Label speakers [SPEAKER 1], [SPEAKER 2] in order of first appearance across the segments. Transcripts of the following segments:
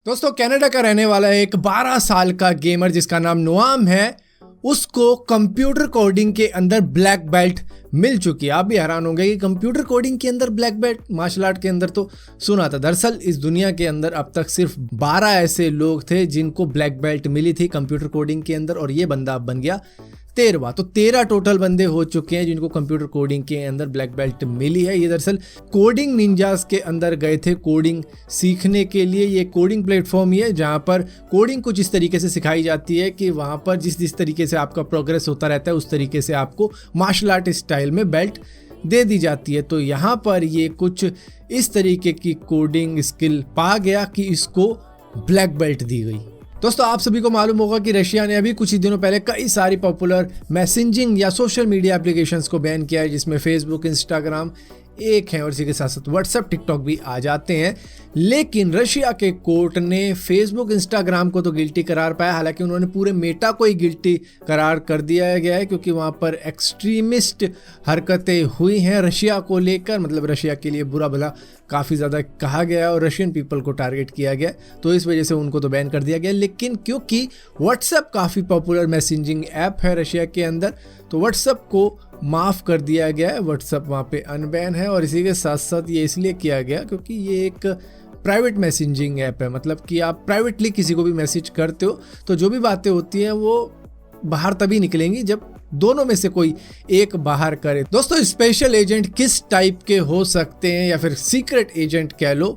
[SPEAKER 1] दोस्तों कनाडा का रहने वाला एक 12 साल का गेमर जिसका नाम नोआम है, उसको कंप्यूटर कोडिंग के अंदर ब्लैक बेल्ट मिल चुकी है। आप भी हैरान होंगे कि कंप्यूटर कोडिंग के अंदर ब्लैक बेल्ट, मार्शल आर्ट के अंदर तो सुना था। दरअसल इस दुनिया के अंदर अब तक सिर्फ 12 ऐसे लोग थे जिनको ब्लैक बेल्ट मिली थी कंप्यूटर कोडिंग के अंदर, और ये बंदा अब बन गया 13वां। तो 13 टोटल बंदे हो चुके हैं जिनको कंप्यूटर कोडिंग के अंदर ब्लैक बेल्ट मिली है। ये दरअसल कोडिंग निंजास के अंदर गए थे कोडिंग सीखने के लिए। ये कोडिंग प्लेटफॉर्म ही है जहां पर कोडिंग कुछ इस तरीके से सिखाई जाती है कि वहां पर जिस तरीके से आपका प्रोग्रेस होता रहता है उस तरीके से आपको मार्शल आर्ट स्टाइल में बेल्ट दे दी जाती है। तो यहाँ पर ये कुछ इस तरीके की कोडिंग स्किल पा गया कि इसको ब्लैक बेल्ट दी गई। दोस्तों आप सभी को मालूम होगा कि रशिया ने अभी कुछ ही दिनों पहले कई सारी पॉपुलर मैसेजिंग या सोशल मीडिया एप्लीकेशंस को बैन किया है, जिसमें फेसबुक, इंस्टाग्राम एक है और इसी के साथ साथ व्हाट्सएप, टिकटॉक भी आ जाते हैं। लेकिन रशिया के कोर्ट ने फेसबुक, इंस्टाग्राम को तो गिल्टी करार पाया, हालांकि उन्होंने पूरे मेटा को ही गिल्टी करार कर दिया गया है क्योंकि वहां पर एक्सट्रीमिस्ट हरकतें हुई हैं रशिया को लेकर। मतलब रशिया के लिए बुरा भला काफ़ी ज़्यादा कहा गया और रशियन पीपल को टारगेट किया गया, तो इस वजह से उनको तो बैन कर दिया गया। लेकिन क्योंकि व्हाट्सएप काफ़ी पॉपुलर मैसेजिंग ऐप है रशिया के अंदर, तो व्हाट्सएप को माफ़ कर दिया गया है। व्हाट्सएप वहाँ पे अनबैन है और इसी के साथ साथ ये इसलिए किया गया क्योंकि ये एक प्राइवेट मैसेजिंग ऐप है। मतलब कि आप प्राइवेटली किसी को भी मैसेज करते हो तो जो भी बातें होती हैं वो बाहर तभी निकलेंगी जब दोनों में से कोई एक बाहर करे। दोस्तों स्पेशल एजेंट किस टाइप के हो सकते हैं या फिर सीक्रेट एजेंट कह लो,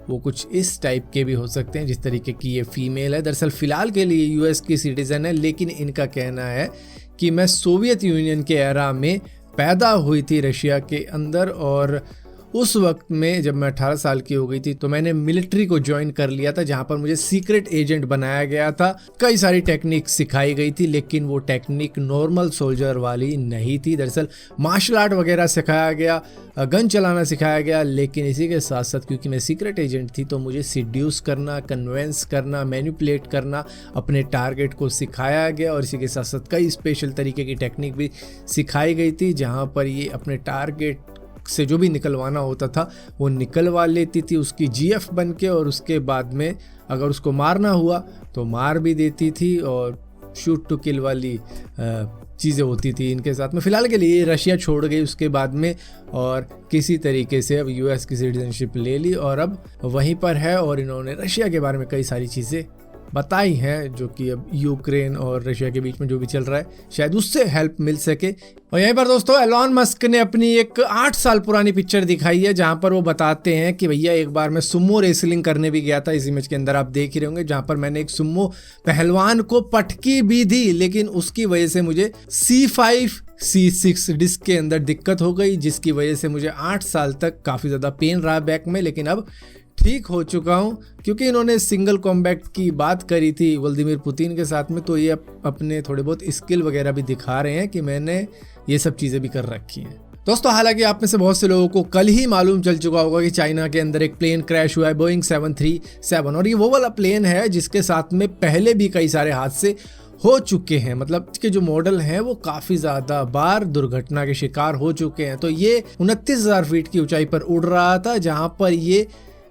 [SPEAKER 1] वो कुछ इस टाइप के भी हो सकते हैं जिस तरीके की ये फीमेल है। दरअसल फिलहाल के लिए यूएस की सिटीजन है, लेकिन इनका कहना है कि मैं सोवियत यूनियन के एरा में पैदा हुई थी रशिया के अंदर, और उस वक्त में जब मैं 18 साल की हो गई थी तो मैंने मिलिट्री को ज्वाइन कर लिया था जहां पर मुझे सीक्रेट एजेंट बनाया गया था। कई सारी टेक्निक सिखाई गई थी लेकिन वो टेक्निक नॉर्मल सोल्जर वाली नहीं थी। दरअसल मार्शल आर्ट वगैरह सिखाया गया, गन चलाना सिखाया गया, लेकिन इसी के साथ साथ क्योंकि मैं सीक्रेट एजेंट थी तो मुझे सिड्यूस करना, कन्वेंस करना, मैनिपुलेट करना, अपने टारगेट को सिखाया गया। और इसी के साथ साथ कई स्पेशल तरीके की टेक्निक भी सिखाई गई थी जहाँ पर ये अपने टारगेट से जो भी निकलवाना होता था वो निकलवा लेती थी उसकी जीएफ बन के, और उसके बाद में अगर उसको मारना हुआ तो मार भी देती थी और शूट टू किल वाली चीज़ें होती थी इनके साथ में। फिलहाल के लिए रशिया छोड़ गई उसके बाद में और किसी तरीके से अब यूएस की सिटीजनशिप ले ली और अब वहीं पर है। और इन्होंने रशिया के बारे में कई सारी चीज़ें बताई हैं जो कि अब यूक्रेन और रशिया के बीच में जो भी चल रहा है शायद उससे हेल्प मिल सके। और यहीं पर दोस्तों एलॉन मस्क ने अपनी एक 8 साल पुरानी पिक्चर दिखाई है जहां पर वो बताते हैं कि भैया एक बार मैं सुमो रेसलिंग करने भी गया था। इस इमेज के अंदर आप देख ही रहे होंगे जहां पर मैंने एक सुमो पहलवान को पटकी भी दी, लेकिन उसकी वजह से मुझे C5 C6 डिस्क के अंदर दिक्कत हो गई, जिसकी वजह से मुझे 8 साल तक काफ़ी ज़्यादा पेन रहा बैक में। लेकिन अब ठीक हो चुका हूँ क्योंकि इन्होंने सिंगल कॉम्बैट की बात करी थी व्लादिमीर पुतिन के साथ में, तो ये अपने थोड़े बहुत स्किल वगैरह भी दिखा रहे हैं कि मैंने ये सब चीज़ें भी कर रखी हैं। दोस्तों हालांकि आप में से बहुत से लोगों को कल ही मालूम चल चुका होगा कि चाइना के अंदर एक प्लेन क्रैश हुआ है, बोइंग 737, और ये वो वाला प्लेन है जिसके साथ में पहले भी कई सारे हादसे हो चुके हैं। मतलब इसके जो मॉडल हैं वो काफ़ी ज़्यादा बार दुर्घटना के शिकार हो चुके हैं। तो ये 29,000 फीट की ऊंचाई पर उड़ रहा था जहाँ पर ये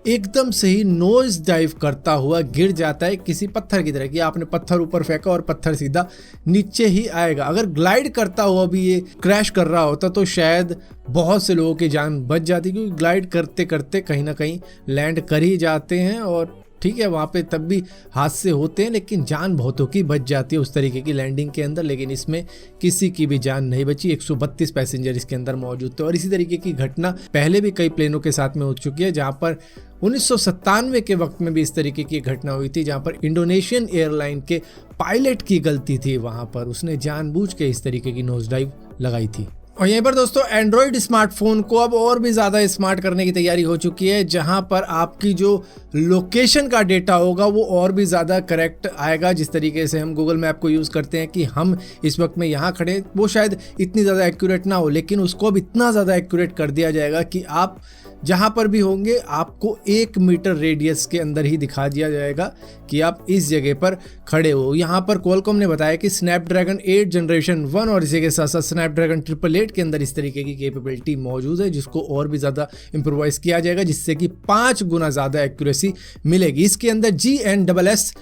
[SPEAKER 1] एकदम से ही नोज डाइव करता हुआ गिर जाता है किसी पत्थर की तरह कि आपने पत्थर ऊपर फेंका और पत्थर सीधा नीचे ही आएगा। अगर ग्लाइड करता हुआ भी ये क्रैश कर रहा होता तो शायद बहुत से लोगों की जान बच जाती, क्योंकि ग्लाइड करते करते कहीं ना कहीं लैंड कर ही जाते हैं और ठीक है वहाँ पे तब भी हादसे होते हैं लेकिन जान बहुतों की बच जाती है उस तरीके की लैंडिंग के अंदर। लेकिन इसमें किसी की भी जान नहीं बची। 132 पैसेंजर इसके अंदर मौजूद थे और इसी तरीके की घटना पहले भी कई प्लेनों के साथ में हो चुकी है, जहाँ पर 1997 के वक्त में भी इस तरीके की घटना हुई थी जहाँ पर इंडोनेशियन एयरलाइन के पायलट की गलती थी, वहाँ पर उसने जानबूझ के इस तरीके की नोज डाइव लगाई थी। और यहीं पर दोस्तों एंड्रॉयड स्मार्टफोन को अब और भी ज़्यादा स्मार्ट करने की तैयारी हो चुकी है, जहां पर आपकी जो लोकेशन का डेटा होगा वो और भी ज़्यादा करेक्ट आएगा। जिस तरीके से हम गूगल मैप को यूज़ करते हैं कि हम इस वक्त में यहाँ खड़े, वो शायद इतनी ज़्यादा एक्यूरेट ना हो, लेकिन उसको अब इतना ज़्यादा एक्यूरेट कर दिया जाएगा कि आप जहां पर भी होंगे आपको 1 मीटर रेडियस के अंदर ही दिखा दिया जाएगा कि आप इस जगह पर खड़े हो। यहाँ पर क्वालकॉम ने बताया कि स्नैपड्रैगन 8 जनरेशन 1 और इसी के साथ साथ स्नैपड्रैगन 888 के अंदर इस तरीके की कैपेबिलिटी मौजूद है, जिसको और भी ज़्यादा इम्प्रोवाइज किया जाएगा, जिससे कि 5 गुना ज़्यादा एक्यूरेसी मिलेगी। इसके अंदर GNSS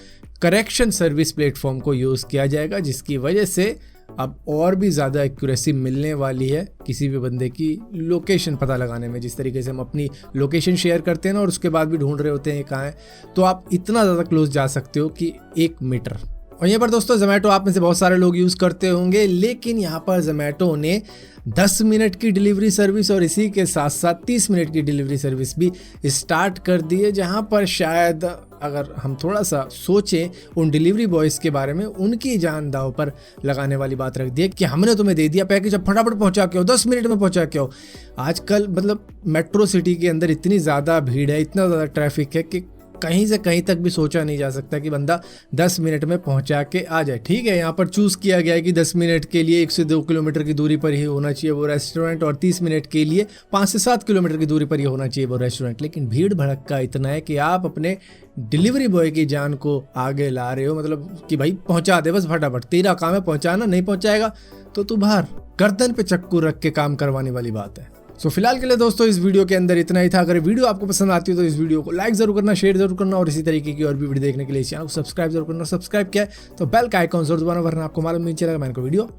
[SPEAKER 1] करेक्शन सर्विस प्लेटफॉर्म को यूज़ किया जाएगा, जिसकी वजह से अब और भी ज़्यादा एक्यूरेसी मिलने वाली है किसी भी बंदे की लोकेशन पता लगाने में। जिस तरीके से हम अपनी लोकेशन शेयर करते हैं ना और उसके बाद भी ढूंढ रहे होते हैं कहाँ है, तो आप इतना ज़्यादा क्लोज जा सकते हो कि 1 मीटर। और यहाँ पर दोस्तों ज़ोमैटो आप में से बहुत सारे लोग यूज़ करते होंगे, लेकिन यहाँ पर ज़ोमैटो ने 10 मिनट की डिलीवरी सर्विस और इसी के साथ साथ 30 मिनट की डिलीवरी सर्विस भी स्टार्ट कर दी है। जहाँ पर शायद अगर हम थोड़ा सा सोचें उन डिलीवरी बॉयज़ के बारे में, उनकी जान दांव पर लगाने वाली बात रख दी है कि हमने तुम्हें दे दिया पैकेज, अब फटाफट पहुंचा के हो, 10 मिनट में पहुंचा के हो। आजकल मतलब मेट्रो सिटी के अंदर इतनी ज़्यादा भीड़ है, इतना ज़्यादा ट्रैफिक है कि कहीं से कहीं तक भी सोचा नहीं जा सकता कि बंदा 10 मिनट में पहुंचा के आ जाए। ठीक है, यहाँ पर चूज़ किया गया है कि 10 मिनट के लिए 1 से 2 किलोमीटर की दूरी पर ही होना चाहिए वो रेस्टोरेंट, और 30 मिनट के लिए 5 से 7 किलोमीटर की दूरी पर ही होना चाहिए वो रेस्टोरेंट। लेकिन भीड़ भड़का इतना है कि आप अपने डिलीवरी बॉय की जान को आगे ला रहे हो, मतलब कि भाई पहुंचा दे बस फटाफट, तेरा काम है पहुंचाना, नहीं पहुंचाएगा तो तू बाहर गर्दन पे चक्कू रख के काम करवाने वाली बात है। सो फिलहाल के लिए दोस्तों इस वीडियो के अंदर इतना ही था। अगर वीडियो आपको पसंद आती है तो इस वीडियो को लाइक जरूर करना, शेयर जरूर करना, और इसी तरीके की और भी वीडियो देखने के लिए चैनल को सब्सक्राइब जरूर करना। सब्सक्राइब किया है तो बेल का आइकॉन जरूर दबाना, वरना आपको मालूम नहीं चलेगा मैंने को वीडियो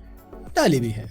[SPEAKER 1] डाली भी है।